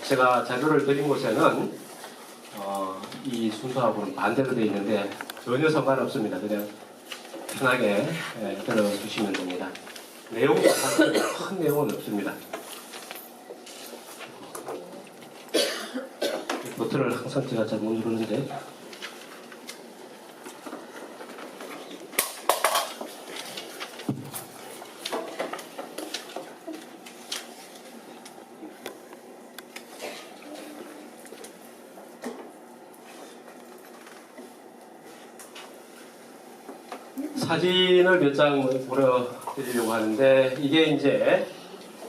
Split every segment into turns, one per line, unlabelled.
제가 자료를 드린 곳에는 이 순서하고는 반대로 되어 있는데 전혀 상관없습니다. 그냥 편하게 들어주시면 됩니다. 내용 자체는 큰 내용은 없습니다. 버튼을 항상 제가 잘 못 누르는데 사진을 몇 장 보여드리려고 하는데 이게 이제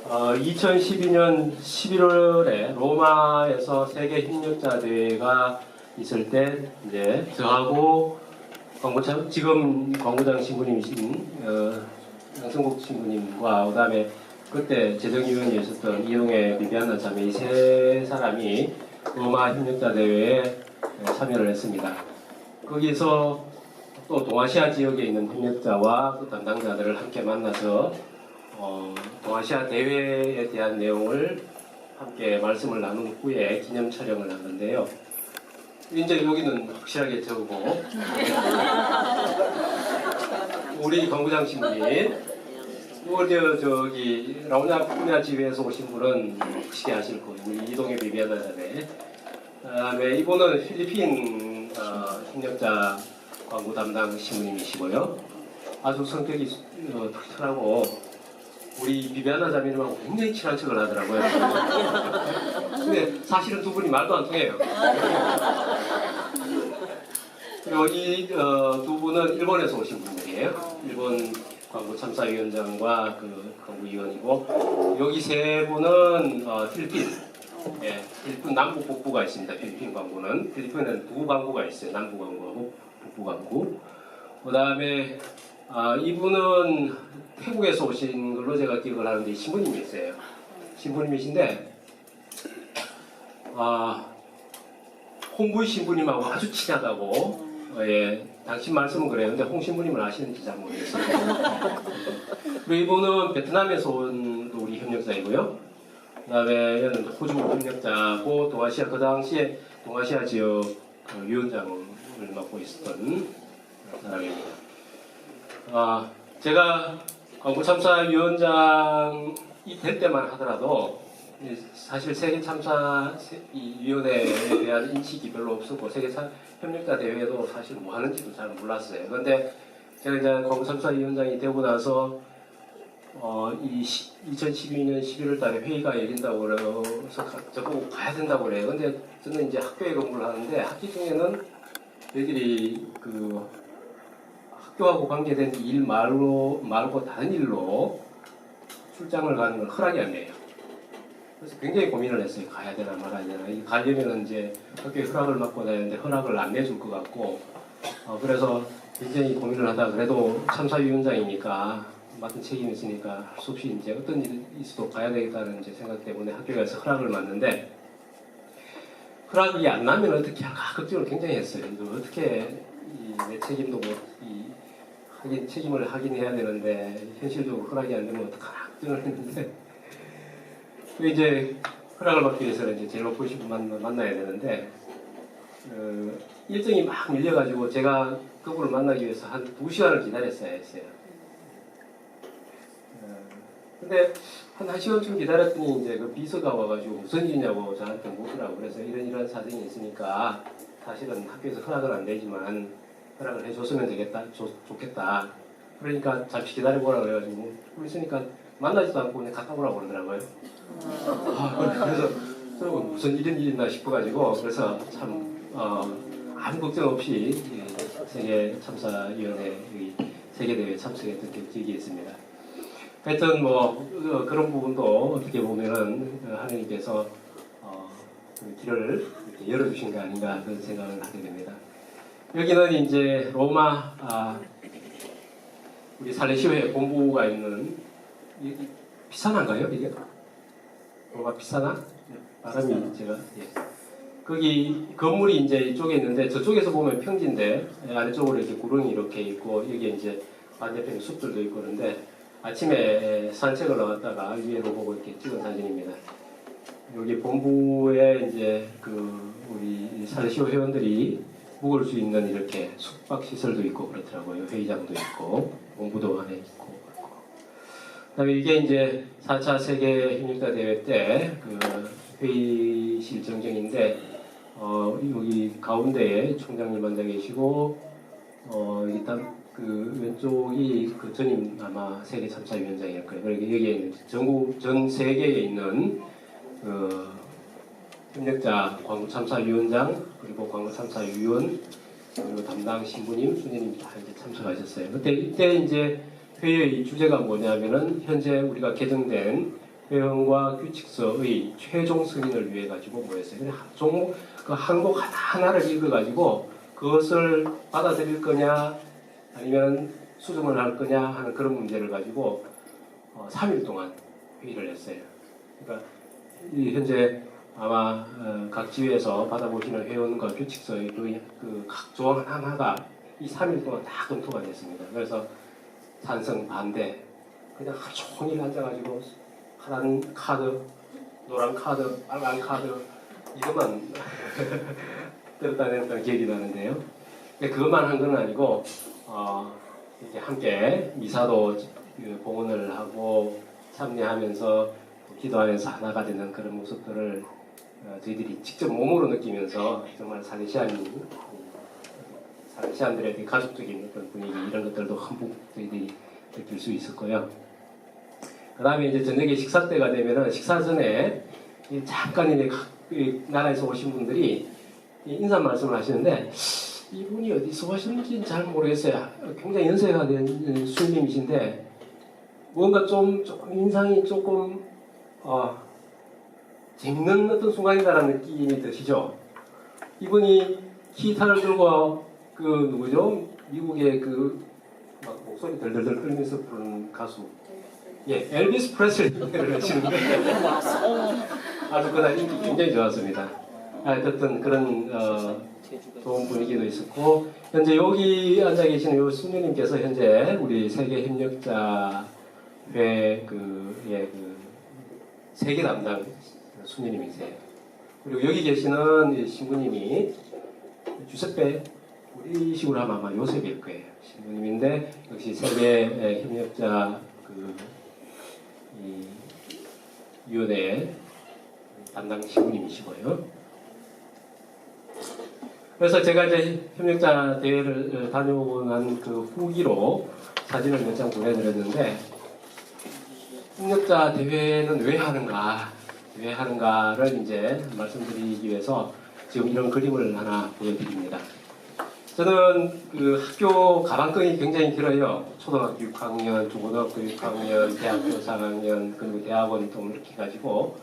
2012년 11월에 로마에서 세계 협력자 대회가 있을 때 이제 저하고 지금 광고장 신부님이신 양승국 신부님과 그다음에 그때 재정위원이었던 이동의 비비안나 자매 이 세 사람이 로마 협력자 대회에 참여를 했습니다. 거기서 또 동아시아 지역에 있는 협력자와 그 담당자들을 함께 만나서 동아시아 대회에 대한 내용을 함께 말씀을 나눈 후에 기념 촬영을 했는데요. 이제 여기는 확실하게 적고 우리 광고장 신부님 저기 라우냐 지회에서 오신 분은 확실히 아실 거예요. 우리 이동의 비비안나 자매. 그다음에 이분은 필리핀 협력자 광고 담당 신부님이시고요. 아주 성격이 특별하고 우리 비비안나 자매님하고 굉장히 친한 척을 하더라고요. 근데 사실은 두 분이 말도 안 통해요. 그리고 이 두 분은 일본에서 오신 분들이에요. 일본 광고 참사위원장과 그 광고위원이고 여기 세 분은 필리핀. 예, 필리핀 남북 북부가 있습니다. 필리핀 광고는 필리핀에는 두 광고가 있어요. 남북 광고하고 북부 광고. 그 다음에 이분은 태국에서 오신 걸로 제가 기억을 하는데 신부님이세요. 신부님이신데 홍구이 신부님하고 아주 친하다고 예, 당신 말씀은 그래요. 근데 홍 신부님을 아시는지 잘 모르겠어요. 그리고 이분은 베트남에서 온 우리 협력자이고요. 그 다음에 얘는 호주 협력자고 동아시아 그 당시에 동아시아 지역 위원장을 맡고 있었던 사람입니다. 제가 광고참사위원장이 될 때만 하더라도 사실 세계참사위원회에 대한 인식이 별로 없었고 세계협력자 대회도 사실 뭐 하는지도 잘 몰랐어요. 그런데 제가 이제 광고참사위원장이 되고 나서 2012년 11월 달에 회의가 열린다고 그래서 저보고 가야 된다고 그래요. 근데 저는 이제 학교에 근무를 하는데 학기 중에는 저희들이 그 학교하고 관계된 일 말고 다른 일로 출장을 가는 건 허락이 안 돼요. 그래서 굉장히 고민을 했어요. 가야 되나 말아야 되나. 가려면 이제 학교에 허락을 받고 다니는데 허락을 안 내줄 것 같고 그래서 굉장히 고민을 하다 그래도 참사위원장이니까 맡은 책임이 있으니까 할 수 없이 이제 어떤 일이 있어도 가야 되겠다는 이제 생각 때문에 학교에서 허락을 받는데 허락이 안 나면 어떻게 할까 걱정을 굉장히 했어요. 어떻게 내 책임도 책임을 하긴 해야 되는데 현실적으로 허락이 안 되면 어떡하나 걱정을 했는데 이제 허락을 받기 위해서는 이제 제일 높은 분 만나야 되는데 일정이 막 밀려가지고 제가 그분을 만나기 위해서 한 2시간을 기다렸어야 했어요. 근데 한 1시간쯤 기다렸더니 이제 그 비서가 와가지고 무슨 일이냐고 저한테 묻더라고. 그래서 이런 사정이 있으니까 사실은 학교에서 허락은 안 되지만 허락을 해줬으면 좋겠다. 그러니까 잠시 기다려보라 그래가지고 그랬으니까 만나지도 않고 그냥 갔다 오라고 그러더라고요. 그래서 저는 무슨 일이 있나 싶어가지고 그래서 참 아무 걱정 없이 세계 참사위원회 세계대회에 참석했던 기억이 있습니다. 하여튼 뭐 그런 부분도 어떻게 보면은 하느님께서 길을 이렇게 열어주신 거 아닌가 그런 생각을 하게 됩니다. 여기는 이제 로마 우리 살레시오에 본부가 있는 피사나인가요 이게? 로마 피사나? 바람이 제가 거기 건물이 이제 이쪽에 있는데 저쪽에서 보면 평지인데 아래쪽으로 이렇게 구릉이 이렇게 있고 여기 이제 반대편에 숲들도 있고 그런데 아침에 산책을 나왔다가 위에로 보고 이렇게 찍은 사진입니다. 여기 본부에 이제 우리 살시오 회원들이 묵을 수 있는 이렇게 숙박 시설도 있고 그렇더라고요. 회의장도 있고 본부도 안에 있고. 그다음에 이게 이제 4차 세계 협력자 대회 때 회의실 정정인데 여기 가운데에 총장님 앉아 계시고 일단 왼쪽이 전임 아마 세계 참사위원장일 거예요. 그리고 여기에 전국 전 세계에 있는 협력자 광고 참사위원장 그리고 광고 참사위원 그리고 담당 신부님, 수녀님 다 이제 참석하셨어요. 이때 이제 회의의 주제가 뭐냐면은 현재 우리가 개정된 회원과 규칙서의 최종 승인을 위해 가지고 모였어요. 종목 항목 하나를 읽어가지고 그것을 받아들일 거냐 아니면 수정을 할 거냐 하는 그런 문제를 가지고 3일 동안 회의를 했어요. 그러니까 현재 아마 각 지회에서 받아보시는 회원과 규칙서의 각 조항 하나가 이 3일 동안 다 검토가 됐습니다. 그래서 찬성, 반대 그냥 하루 종일 앉아가지고 파란 카드, 노란 카드, 빨간 카드 이것만 들었다 냈다 기억이 나는데요. 그것만 한 건 아니고 이렇게 함께 미사도 봉헌을 하고 참여하면서 기도하면서 하나가 되는 그런 모습들을 저희들이 직접 몸으로 느끼면서 정말 살레시안들의 가족적인 어떤 분위기 이런 것들도 흠뻑 저희들이 느낄 수 있었고요. 그 다음에 이제 저녁에 식사 때가 되면은 식사 전에 잠깐 이제 나라에서 오신 분들이 인사 말씀을 하시는데 이분이 어디서 오셨는지는 잘 모르겠어요. 굉장히 연세가 된 수님이신데 뭔가 좀 인상이 조금 재밌는 어떤 순간이다라는 느낌이 드시죠? 이분이 기타를 들고 누구죠? 미국의 막 목소리 덜덜덜 떨면서 부르는 가수 엘비스 프레슬리를 하시는데 아주 그날 인기 굉장히 좋았습니다. 어쨌든 그런 좋은 분위기도 있었고 현재 여기 앉아 계시는 요 수녀님께서 현재 우리 세계 협력자 회 세계 담당 수녀님이세요. 그리고 여기 계시는 신부님이 주세페 우리식으로 하면 아마 요셉일 거예요. 신부님인데 역시 세계 협력자 이 위원회 담당 신부님이시고요. 그래서 제가 이제 협력자 대회를 다녀오고 난 후기로 사진을 몇 장 보내드렸는데 협력자 대회는 왜 하는가를 이제 말씀드리기 위해서 지금 이런 그림을 하나 보여드립니다. 저는 학교 가방끈이 굉장히 길어요. 초등학교 6학년, 중고등학교 6학년, 대학교 4학년, 그리고 대학원 또 이렇게 가지고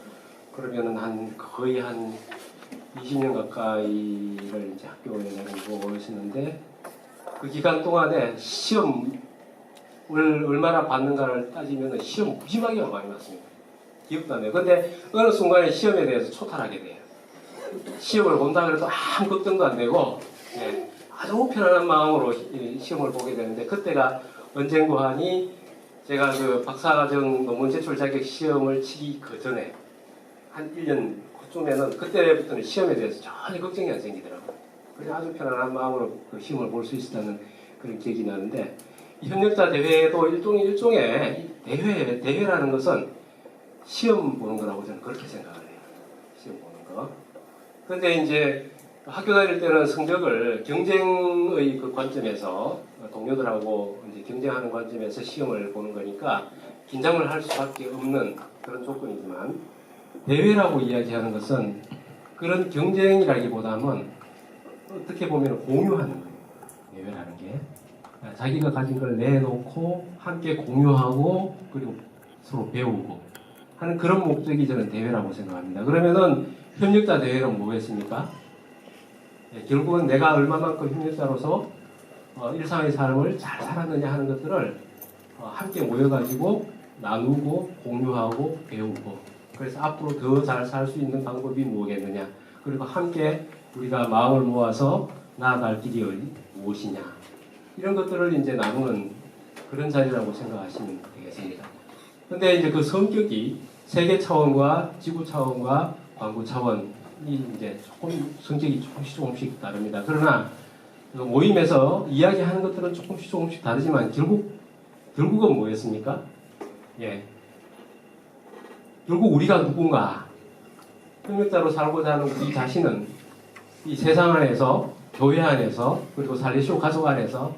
그러면은 거의 한 20년 가까이를 이제 학교에 다니고 있었는데 그 기간 동안에 시험을 얼마나 받는가를 따지면 시험 무지하게 많이 봤습니다. 기억도 안 나요. 근데 어느 순간에 시험에 대해서 초탈하게 돼요. 시험을 본다 그래도 아무 걱정도 안 되고 아주 편안한 마음으로 시험을 보게 되는데 그때가 언젠고 하니 제가 박사과정 논문 제출 자격 시험을 치기 그 전에 한 1년 후쯤에는 그때부터는 시험에 대해서 전혀 걱정이 안 생기더라고요. 그래서 아주 편안한 마음으로 시험을 볼 수 있었다는 그런 기억이 나는데 이 협력자 대회도 일종의 대회라는 것은 시험 보는 거라고 저는 그렇게 생각을 해요. 시험 보는 거. 그런데 이제 학교 다닐 때는 성적을 경쟁의 관점에서 동료들하고 이제 경쟁하는 관점에서 시험을 보는 거니까 긴장을 할 수밖에 없는 그런 조건이지만 대회라고 이야기하는 것은 그런 경쟁이라기보다는 어떻게 보면 공유하는 거예요. 대회라는 게 자기가 가진 걸 내놓고 함께 공유하고 그리고 서로 배우고 하는 그런 목적이 저는 대회라고 생각합니다. 그러면은 협력자 대회는 뭐겠습니까? 결국은 내가 얼마만큼 협력자로서 일상의 삶을 잘 살았느냐 하는 것들을 함께 모여가지고 나누고 공유하고 배우고 그래서 앞으로 더 잘 살 수 있는 방법이 무엇이겠느냐 그리고 함께 우리가 마음을 모아서 나아갈 길이 무엇이냐 이런 것들을 이제 나누는 그런 자리라고 생각하시면 되겠습니다. 근데 이제 그 성격이 세계 차원과 지구 차원과 광고 차원이 이제 성격이 조금씩 다릅니다. 그러나 모임에서 이야기하는 것들은 조금씩 다르지만 결국은 뭐였습니까? 예. 결국 우리가 누군가, 협력자로 살고자 하는 우리 자신은 이 세상 안에서, 교회 안에서, 그리고 살리시오 가족 안에서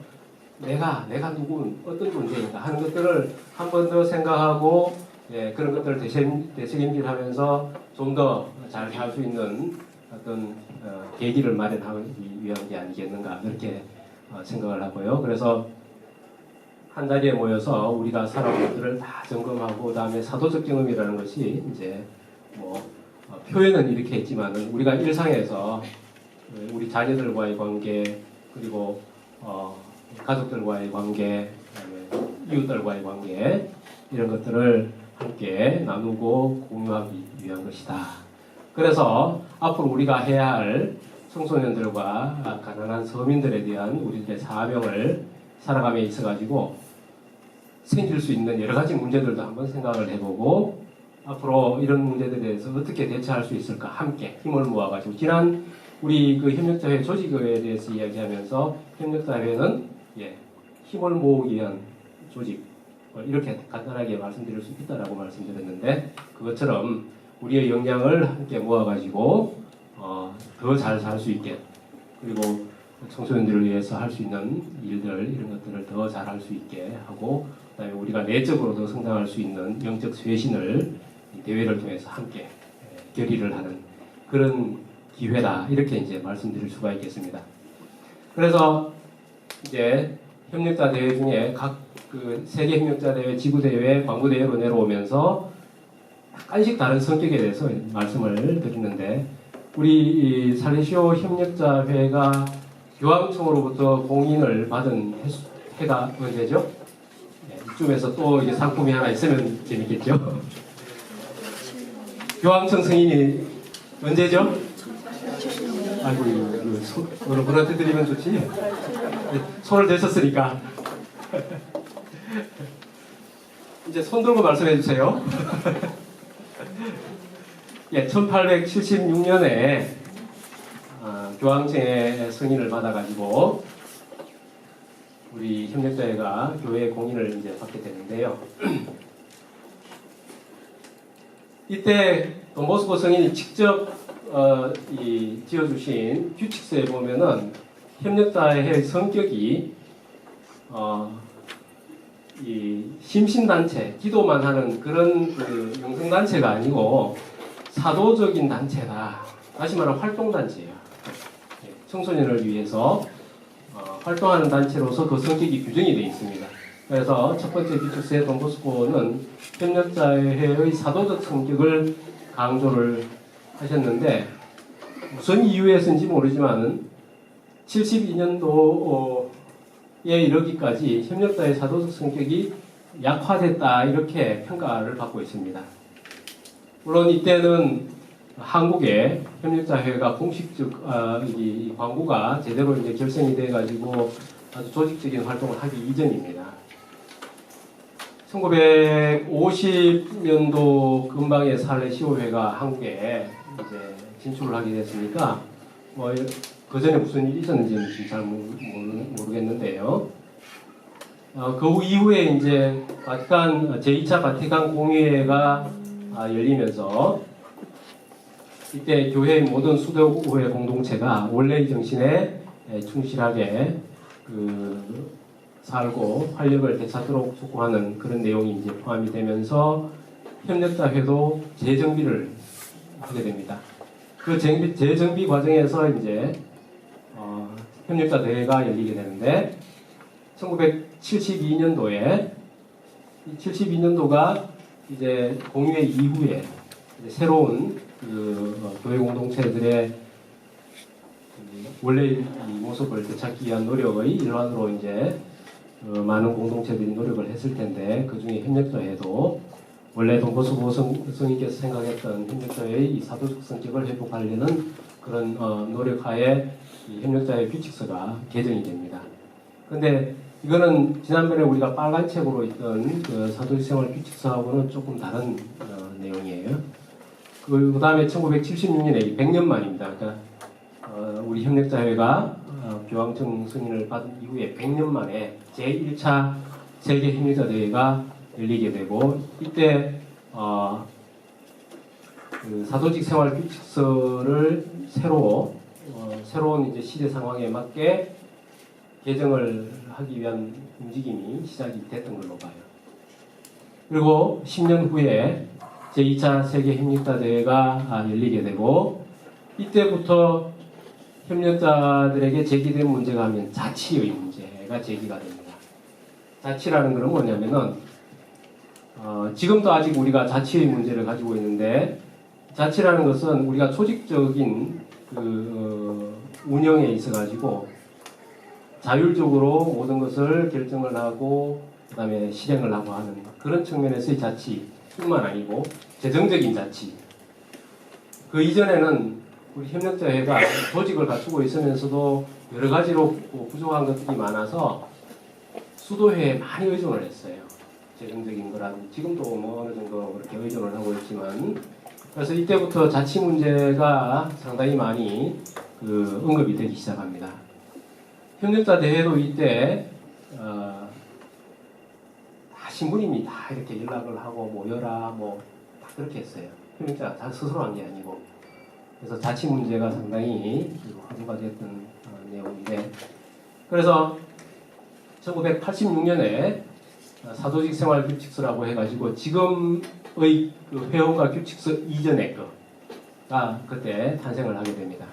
내가 누군 어떤 존재인가 하는 것들을 한 번 더 생각하고, 예, 그런 것들을 되새김질하면서 좀 더 잘 살 수 있는 어떤 계기를 마련하기 위한 게 아니겠는가, 그렇게 생각을 하고요. 그래서 한 자리에 모여서 우리가 살아온 것들을 다 점검하고, 그다음에 사도적 경험이라는 것이 이제 표현은 이렇게 했지만은 우리가 일상에서 우리 자녀들과의 관계, 그리고 가족들과의 관계, 그다음에 이웃들과의 관계, 이런 것들을 함께 나누고 공유하기 위한 것이다. 그래서 앞으로 우리가 해야 할 청소년들과 가난한 서민들에 대한 우리들의 사명을 살아감에 있어가지고 생길 수 있는 여러 가지 문제들도 한번 생각을 해보고, 앞으로 이런 문제들에 대해서 어떻게 대처할 수 있을까 함께 힘을 모아가지고, 지난 우리 그 협력자회 조직에 대해서 이야기하면서 협력자회는 힘을 모으기 위한 조직, 이렇게 간단하게 말씀드릴 수 있다라고 말씀드렸는데, 그것처럼 우리의 역량을 함께 모아가지고 더 잘 살 수 있게, 그리고 청소년들을 위해서 할 수 있는 일들, 이런 것들을 더 잘 할 수 있게 하고, 그다음에 우리가 내적으로 더 성장할 수 있는 영적 쇄신을 대회를 통해서 함께 결의를 하는 그런 기회다, 이렇게 이제 말씀드릴 수가 있겠습니다. 그래서 이제 협력자 대회 중에 각 그 세계 협력자 대회, 지구 대회, 광고 대회로 내려오면서 약간씩 다른 성격에 대해서 말씀을 드리는데, 우리 살리시오 협력자회가 교황청으로부터 공인을 받은 해가 언제죠? 이쯤에서 또 이게 상품이 하나 있으면 재밌겠죠? 교황청 승인이 언제죠? 아이고, 어른한테 드리면 좋지? 손을 대셨으니까. 이제 손 들고 말씀해 주세요. 예, 1876년에 교황청의 승인을 받아가지고 우리 협력자회가 교회 공인을 이제 받게 되는데요. 이때 돈보스코 성인이 직접 지어주신 규칙서에 보면은 협력자회의 성격이 이 심신단체, 기도만 하는 그런 그 영성단체가 아니고 사도적인 단체다. 다시 말하면 활동단체예요. 청소년을 위해서 활동하는 단체로서 그 성격이 규정이 되어 있습니다. 그래서 첫 번째 규칙서에 돈보스코는 협력자회의 사도적 성격을 강조를 하셨는데, 무슨 이유에서인지 모르지만 72년도에 이르기까지 협력자의 사도적 성격이 약화됐다, 이렇게 평가를 받고 있습니다. 물론 이때는 한국의 협력자회가 공식적 이 광고가 제대로 이제 결성이 돼가지고 아주 조직적인 활동을 하기 이전입니다. 1950년도 근방에 살레시오회가 한국에 이제 진출을 하게 됐으니까 그 전에 무슨 일이 있었는지는 잘 모르겠는데요. 그 이후에 이제 제2차 바티칸 공의회가 열리면서 이때 교회의 모든 수도교회 공동체가 원래의 정신에 충실하게 살고 활력을 되찾도록 촉구하는 그런 내용이 이제 포함이 되면서 협력자회도 재정비를 하게 됩니다. 그 재정비 과정에서 이제 협력자 대회가 열리게 되는데, 1972년도에 72년도가 이제 공의회 이후에 이제 새로운 교회 공동체들의 원래 이 모습을 되찾기 위한 노력의 일환으로 이제 많은 공동체들이 노력을 했을 텐데, 그 중에 협력자회도 원래 돈보스코 성인께서 생각했던 협력자회의 이 사도적 성격을 회복하려는 그런 노력하에 이 협력자회 규칙서가 개정이 됩니다. 그런데 이거는 지난번에 우리가 빨간 책으로 있던 그 사도적 생활 규칙서하고는 조금 다른 내용이에요. 그 다음에 1976년에 100년 만입니다. 그러니까 우리 협력자회가 교황청 승인을 받은 이후에 100년 만에 제1차 세계 협력자대회가 열리게 되고, 이때 그 사도직 생활 규칙서를 새로운 이제 시대 상황에 맞게 개정을 하기 위한 움직임이 시작이 됐던 걸로 봐요. 그리고 10년 후에 제2차 세계 협력자 대회가 열리게 되고, 이때부터 협력자들에게 제기된 문제가 하면 자치의 문제가 제기가 됩니다. 자치라는 것은 뭐냐면은 지금도 아직 우리가 자치의 문제를 가지고 있는데, 자치라는 것은 우리가 조직적인 운영에 있어 가지고 자율적으로 모든 것을 결정을 하고 그 다음에 실행을 하고 하는 그런 측면에서의 자치뿐만 아니고 재정적인 자치. 그 이전에는 우리 협력자회가 조직을 갖추고 있으면서도 여러 가지로 부족한 것들이 많아서 수도회에 많이 의존을 했어요. 재정적인 거라는 지금도 뭐 어느 정도 그렇게 의존을 하고 있지만, 그래서 이때부터 자치 문제가 상당히 많이 언급이 되기 시작합니다. 협력자 대회도 이때 신부님이 다 이렇게 연락을 하고 모여라 다 그렇게 했어요. 협력자가 다 스스로 한 게 아니고. 그래서 자치 문제가 상당히 화두가 됐던 내용인데, 그래서 1986년에 사도직 생활 규칙서라고 해가지고 지금의 그 회원과 규칙서 이전의 거가 그때 탄생을 하게 됩니다.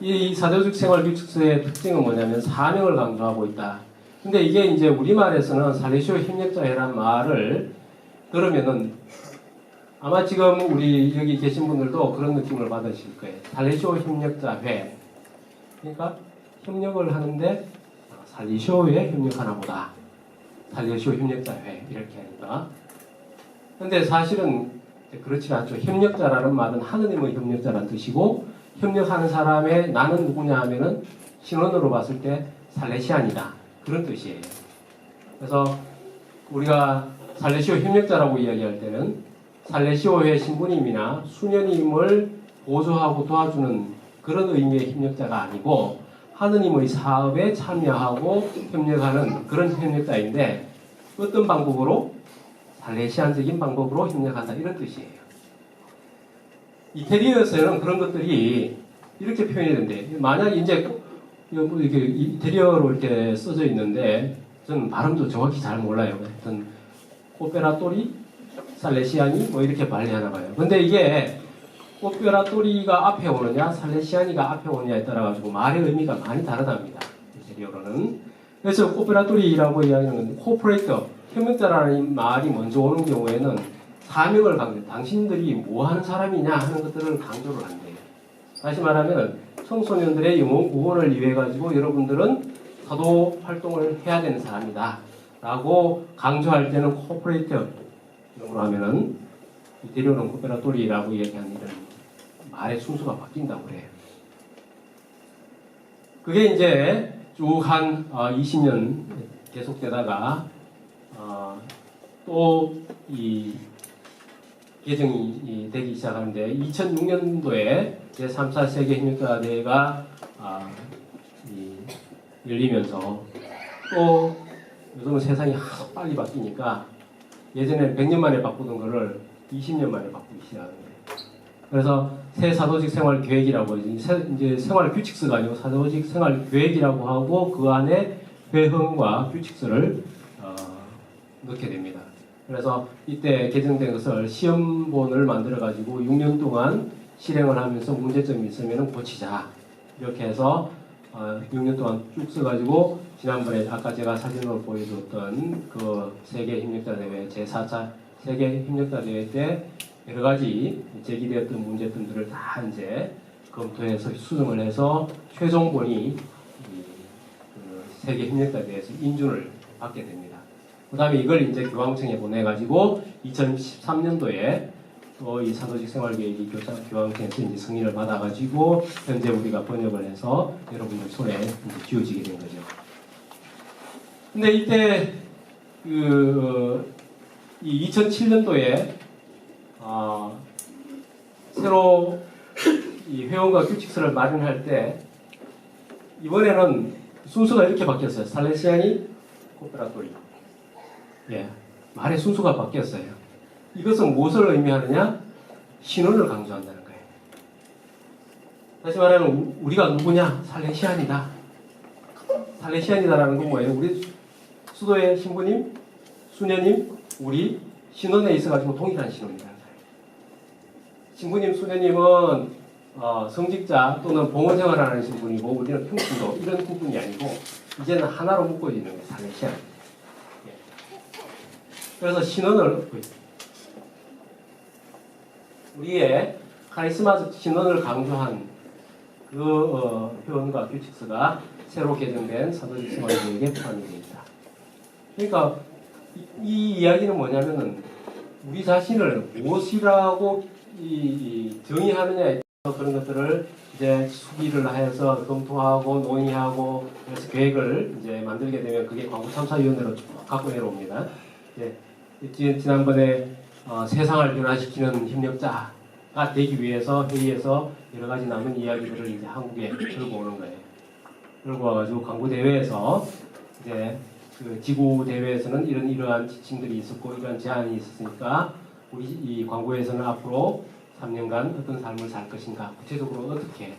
이 사도직 생활 규칙서의 특징은 뭐냐면 사명을 강조하고 있다. 근데 이게 이제 우리말에서는 살레시오 협력자회란 말을 들으면은 아마 지금 우리 여기 계신 분들도 그런 느낌을 받으실 거예요. 살레시오 협력자회. 그러니까 협력을 하는데 살레시오에 협력하나 보다. 살레시오 협력자회 이렇게 하니까. 근데 사실은 그렇지 않죠. 협력자라는 말은 하느님의 협력자라는 뜻이고, 협력하는 사람의 나는 누구냐 하면은 신원으로 봤을 때 살레시안이다. 그런 뜻이에요. 그래서 우리가 살레시오 협력자라고 이야기할 때는 살레시오회 신부님이나 수녀님을 보조하고 도와주는 그런 의미의 협력자가 아니고 하느님의 사업에 참여하고 협력하는 그런 협력자인데, 어떤 방법으로? 살레시안적인 방법으로 협력한다 이런 뜻이에요. 이태리어에서는 그런 것들이 이렇게 표현이 된대. 만약 이제 이렇게 이태리어로 이렇게 써져 있는데 저는 발음도 정확히 잘 몰라요. 하여튼 오페라토리, 살레시아니 이렇게 발리하나 봐요. 근데 이게 오페라토리가 앞에 오느냐 살레시아니가 앞에 오느냐에 따라 가지고 말의 의미가 많이 다르답니다. 이태리어로는. 그래서 오페라토리라고 이야기하는 코퍼레이터, 협력자라는 말이 먼저 오는 경우에는 사명을 강조, 당신들이 뭐 하는 사람이냐 하는 것들을 강조를 한대요. 다시 말하면 청소년들의 영혼 구원을 위해 가지고 여러분들은 사도 활동을 해야 되는 사람이다 라고 강조할 때는 코퍼레이터 영어로 하면은 이태리어는 오페라토리라고 얘기하는 이런 말의 순서가 바뀐다고 그래요. 그게 이제 쭉 한 20년 계속되다가 또 이 개정이 되기 시작하는데 2006년도에 제3차 세계 협력자 대회가 열리면서 또 요즘은 세상이 하도 빨리 바뀌니까 예전에 100년 만에 바꾸던 거를 20년 만에 바꾸기 시작하는 거예요. 그래서 새 사도직 생활 계획이라고 이제 생활 규칙서가 아니고 사도직 생활 계획이라고 하고 그 안에 회헌과 규칙서를 넣게 됩니다. 그래서 이때 개정된 것을 시험본을 만들어 가지고 6년 동안 실행을 하면서 문제점이 있으면 고치자 이렇게 해서 6년 동안 쭉 써가지고 지난번에 아까 제가 사진으로 보여줬던 그 세계 협력자 대회 제4차 세계 협력자 대회 때 여러 가지 제기되었던 문제점들을 다 이제 검토해서 수정을 해서 최종본이 세계 협력자 대회에서 인준을 받게 됩니다. 그 다음에 이걸 이제 교황청에 보내가지고 2013년도에 또 이 사도직 생활계획이 교황청에서 이제 승인을 받아가지고 현재 우리가 번역을 해서 여러분들 손에 이제 쥐어지게 된 거죠. 근데 이때 이 2007년도에 새로 이 회원과 규칙서를 마련할 때 이번에는 순서가 이렇게 바뀌었어요. 살레시아니, 코페라토리. 예, 말의 순서가 바뀌었어요. 이것은 무엇을 의미하느냐? 신원을 강조한다는 거예요. 다시 말하면 우리가 누구냐? 살레시안이다. 살레시안이다라는 건 뭐예요? 우리 수도의 신부님, 수녀님, 우리 신원에 있어가지고 동일한 신원이라는 거예요. 신부님, 수녀님은 성직자 또는 봉헌생활을 하는 신분이고 우리는 평신도 이런 구분이 아니고 이제는 하나로 묶어지는 거예요. 살레시안. 예. 그래서 신원을 얻고 있습니다. 우리의 카리스마 신원을 강조한 그 표현과 규칙서가 새로 개정된 사도직 생활계획에 포함이 됩니다. 그러니까 이 이야기는 뭐냐면은 우리 자신을 무엇이라고 정의하느냐에 따라서 그런 것들을 이제 수기를 하여서 검토하고 논의하고 그래서 계획을 이제 만들게 되면 그게 광고참사위원회로 쭉 갖고 내려옵니다. 지난번에 세상을 변화시키는 협력자가 되기 위해서 회의에서 여러 가지 남은 이야기들을 이제 한국에 들고 오는 거예요. 들고 와가지고 광고 대회에서 이제 그 지구 대회에서는 이러한 지침들이 있었고 이러한 제안이 있었으니까 우리 이 광고에서는 앞으로 3년간 어떤 삶을 살 것인가, 구체적으로 어떻게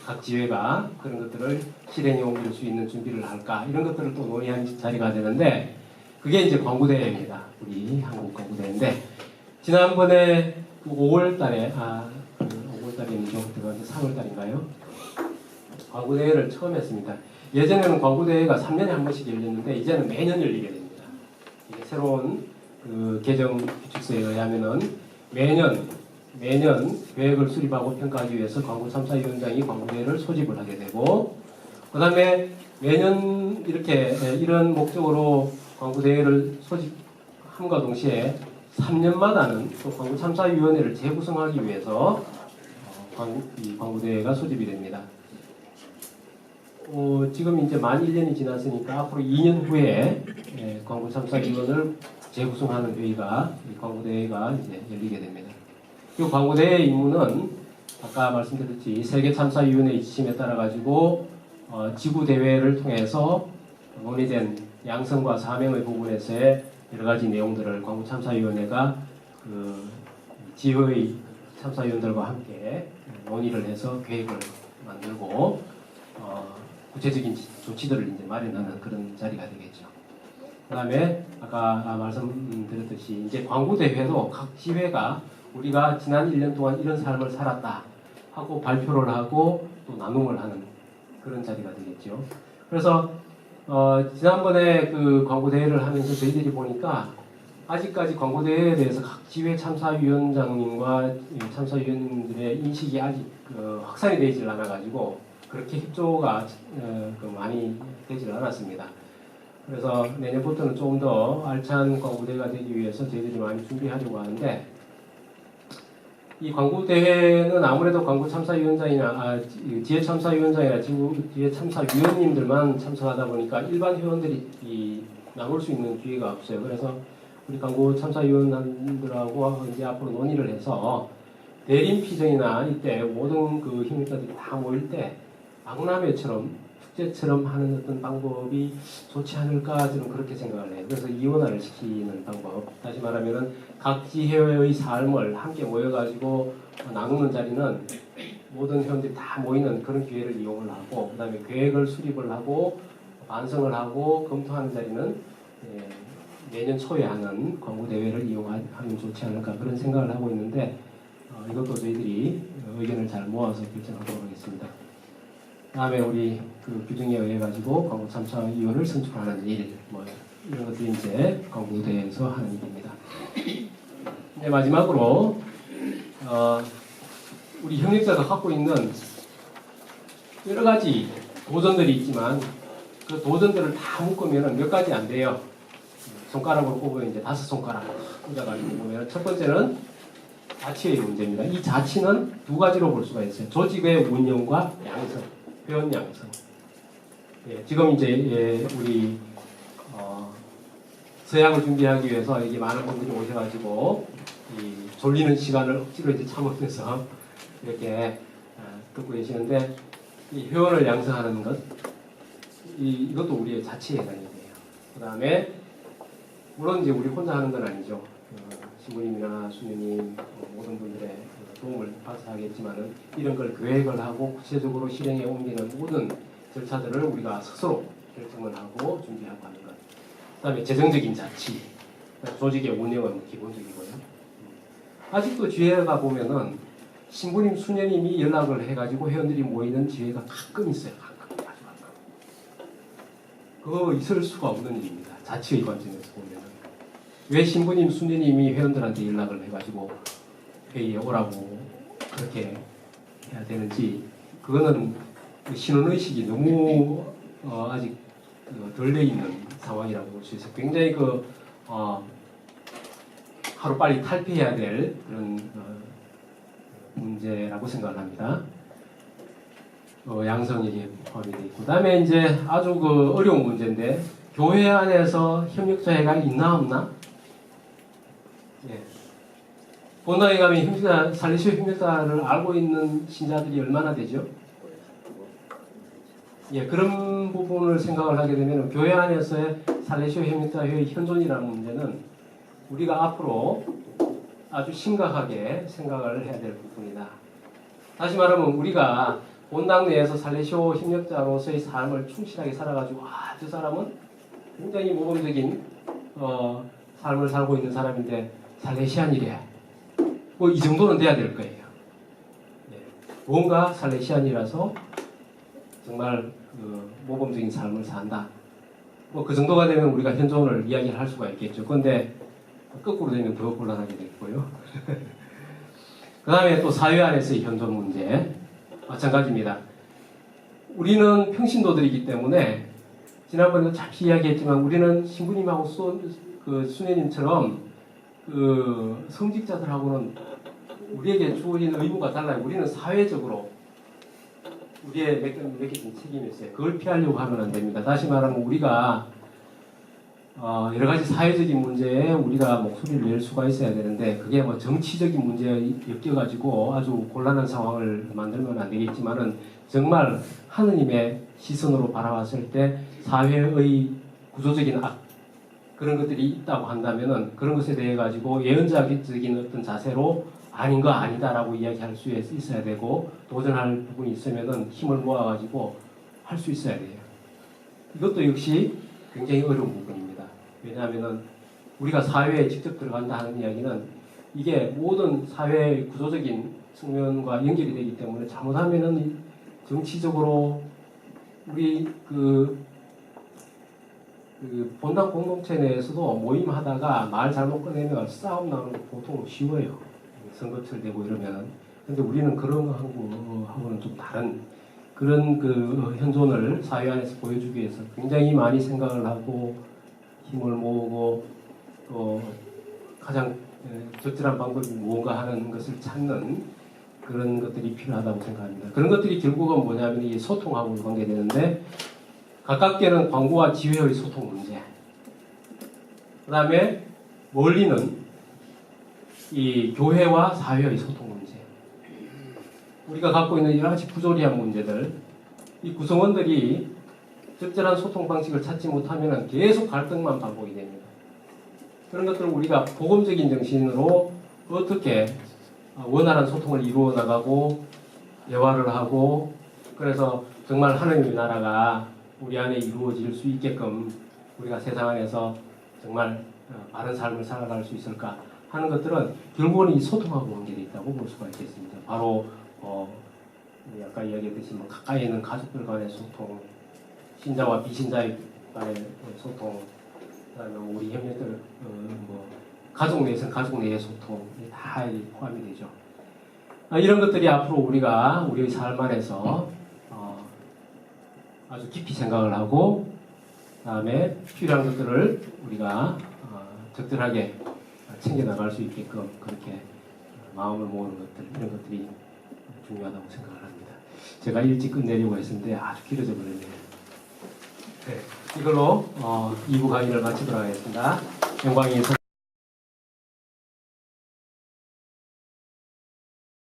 각 지회가 그런 것들을 실행에 옮길 수 있는 준비를 할까, 이런 것들을 또 논의한 자리가 되는데 그게 이제 광고대회입니다. 우리 한국 광고대회인데 지난번에 5월 달에 5월 달이죠. 3월 달인가요? 광고대회를 처음 했습니다. 예전에는 광고대회가 3년에 한 번씩 열렸는데 이제는 매년 열리게 됩니다. 이게 새로운 그 개정 규칙서에 의하면은 매년 계획을 수립하고 평가하기 위해서 광고참사위원장이 광고대회를 소집을 하게 되고 그 다음에 매년 이렇게 이런 목적으로 광고대회를 소집함과 동시에 3년마다는 또 광고참사위원회를 재구성하기 위해서 이 광고대회가 소집이 됩니다. 지금 이제 만 1년이 지났으니까 앞으로 2년 후에 광고참사위원을 재구성하는 회의가 이 광고대회가 이제 열리게 됩니다. 이 광고대회의 임무는 아까 말씀드렸듯이 세계참사위원회의 지침에 따라 가지고 지구대회를 통해서 논의된 양성과 사명의 부분에서의 여러 가지 내용들을 광고참사위원회가 그 지회의 참사위원들과 함께 논의를 해서 계획을 만들고 구체적인 조치들을 이제 마련하는 그런 자리가 되겠죠. 그 다음에 아까 말씀드렸듯이 이제 광고대회도 각 지회가 우리가 지난 1년 동안 이런 삶을 살았다 하고 발표를 하고 또 나눔을 하는 그런 자리가 되겠죠. 그래서 지난번에 그 광고대회를 하면서 저희들이 보니까 아직까지 광고대회에 대해서 각 지회 참사위원장님과 참사위원들의 인식이 아직 확산이 되질 않아가지고 그렇게 협조가 많이 되질 않았습니다. 그래서 내년부터는 조금 더 알찬 광고대회가 되기 위해서 저희들이 많이 준비하려고 하는데 이 광고대회는 아무래도 광고참사위원장이나 지회참사위원장이나 지회참사위원님들만 참석하다 보니까 일반 회원들이 나올 수 있는 기회가 없어요. 그래서 우리 광고참사위원들하고 이제 앞으로 논의를 해서 대림피정이나 이때 모든 그 협력자들이 다 모일 때 박람회처럼 축제처럼 하는 어떤 방법이 좋지 않을까 저는 그렇게 생각을 해요. 그래서 이원화를 시키는 방법, 다시 말하면은 각 지회의 삶을 함께 모여가지고 나누는 자리는 모든 회원들이 다 모이는 그런 기회를 이용을 하고 그 다음에 계획을 수립을 하고 반성을 하고 검토하는 자리는 내년 초에 하는 광고대회를 이용하면 좋지 않을까 그런 생각을 하고 있는데 이것도 저희들이 의견을 잘 모아서 결정하도록 하겠습니다. 다음에 우리 그 규정에 의해 가지고 광고참사위원을 선출하는 일, 이런 것들이 이제 광고대회에서 하는 일입니다. 이제 마지막으로 우리 협력자가 갖고 있는 여러 가지 도전들이 있지만 그 도전들을 다 묶으면 몇 가지 안 돼요. 손가락으로 꼽으면 이제 5손가락 꽂아가지고 보면 첫 번째는 자치의 문제입니다. 이 자치는 두 가지로 볼 수가 있어요. 조직의 운영과 양성, 회원 양성. 지금 이제 우리 서약을 준비하기 위해서 이게 많은 분들이 오셔가지고 이 졸리는 시간을 억지로 이제 참으면서 이렇게 듣고 계시는데, 이 회원을 양성하는 것, 이것도 우리의 자치에 해당이 돼요. 그 다음에 물론 이제 우리 혼자 하는 건 아니죠. 신부님이나 수녀님 모든 분들의 도움을 받아서 하겠지만은 이런 걸 계획을 하고 구체적으로 실행에 옮기는 모든 절차들을 우리가 스스로 결정을 하고 준비하고 하는 것. 그다음에 재정적인 자치, 조직의 운영은 기본적이고요. 아직도 지회가 보면은 신부님, 수녀님이 연락을 해가지고 회원들이 모이는 지회가 가끔 있어요. 가끔, 아주 가끔. 그거 있을 수가 없는 일입니다. 자치의 관점에서 보면은. 왜 신부님, 수녀님이 회원들한테 연락을 해가지고 회의에 오라고 그렇게 해야 되는지, 그거는 신원의식이 너무 아직 덜 돼 있는 상황이라고 볼 수 있어요. 굉장히 하루 빨리 탈피해야 될 그런 문제라고 생각을 합니다. 양성이 포함이 되어 있고, 그다음에 이제 아주 어려운 문제인데, 교회 안에서 협력자회가 있나 없나? 예. 본당에 가면 협력자, 살리시오 협력자를 알고 있는 신자들이 얼마나 되죠? 예, 그런 부분을 생각을 하게 되면 교회 안에서의 살리시오 협력자회의 현존이라는 문제는 우리가 앞으로 아주 심각하게 생각을 해야 될 부분이다. 다시 말하면 우리가 본당 내에서 살리시오 협력자로서의 삶을 충실하게 살아가지고 저 사람은 굉장히 모범적인 삶을 살고 있는 사람인데 살레시안이래. 뭐 이 정도는 돼야 될 거예요. 네. 뭔가 살레시안이라서 정말 모범적인 삶을 산다. 뭐 그 정도가 되면 우리가 현존을 이야기를 할 수가 있겠죠. 그런데 거꾸로 되면 더 곤란하게 되고요. 그 다음에 또 사회 안에서의 현존 문제 마찬가지입니다. 우리는 평신도들이기 때문에 지난번에도 잠시 이야기했지만 우리는 신부님하고 수녀님처럼 성직자들하고는 우리에게 주어진 의무가 달라요. 우리는 사회적으로 우리의 맡겨진 책임이 있어요. 그걸 피하려고 하면 안 됩니다. 다시 말하면 우리가 여러 가지 사회적인 문제에 우리가 목소리를 낼 수가 있어야 되는데, 그게 뭐 정치적인 문제에 엮여가지고 아주 곤란한 상황을 만들면 안 되겠지만은, 정말 하느님의 시선으로 바라봤을 때 사회의 구조적인 악, 그런 것들이 있다고 한다면은 그런 것에 대해 가지고 예언자적인 어떤 자세로 아닌 거 아니다라고 이야기할 수 있어야 되고, 도전할 부분이 있으면은 힘을 모아가지고 할 수 있어야 돼요. 이것도 역시 굉장히 어려운 부분입니다. 왜냐하면은 우리가 사회에 직접 들어간다 하는 이야기는 이게 모든 사회의 구조적인 측면과 연결이 되기 때문에 잘못하면은 정치적으로 우리 본당 공동체 내에서도 모임하다가 말 잘못 꺼내면 싸움 나는 거 보통 쉬워요. 선거철 되고 이러면. 근데 우리는 그런 거하고는 좀 다른 그런 현존을 사회 안에서 보여주기 위해서 굉장히 많이 생각을 하고 힘을 모으고 또 가장 적절한 방법이 무언가 하는 것을 찾는 그런 것들이 필요하다고 생각합니다. 그런 것들이 결국은 뭐냐면 이 소통하고 관계되는데, 가깝게는 광고와 지회의 소통 문제, 그 다음에 멀리는 이 교회와 사회의 소통 문제, 우리가 갖고 있는 여러 가지 부조리한 문제들, 이 구성원들이 적절한 소통 방식을 찾지 못하면 계속 갈등만 반복이 됩니다. 그런 것들을 우리가 복음적인 정신으로 어떻게 원활한 소통을 이루어 나가고 대화를 하고, 그래서 정말 하나님의 나라가 우리 안에 이루어질 수 있게끔 우리가 세상 안에서 정말 바른 삶을 살아갈 수 있을까 하는 것들은 결국은 이 소통하고 관계되어 있다고 볼 수가 있겠습니다. 바로 아까 이야기했듯이 가까이 있는 가족들 간의 소통, 신자와 비신자의 간의 소통, 그다음에 우리 협력들 가족 내에서는 가족 내의 소통, 다 포함이 되죠. 이런 것들이 앞으로 우리가 우리의 삶 안에서 아주 깊이 생각을 하고, 그다음에 필요한 것들을 우리가 적절하게 챙겨 나갈 수 있게끔 그렇게 마음을 모으는 것들, 이런 것들이 중요하다고 생각을 합니다. 제가 일찍 끝내려고 했는데 아주 길어져 버렸네요. 네, 이걸로 2부 강의를 마치도록 하겠습니다. 영광이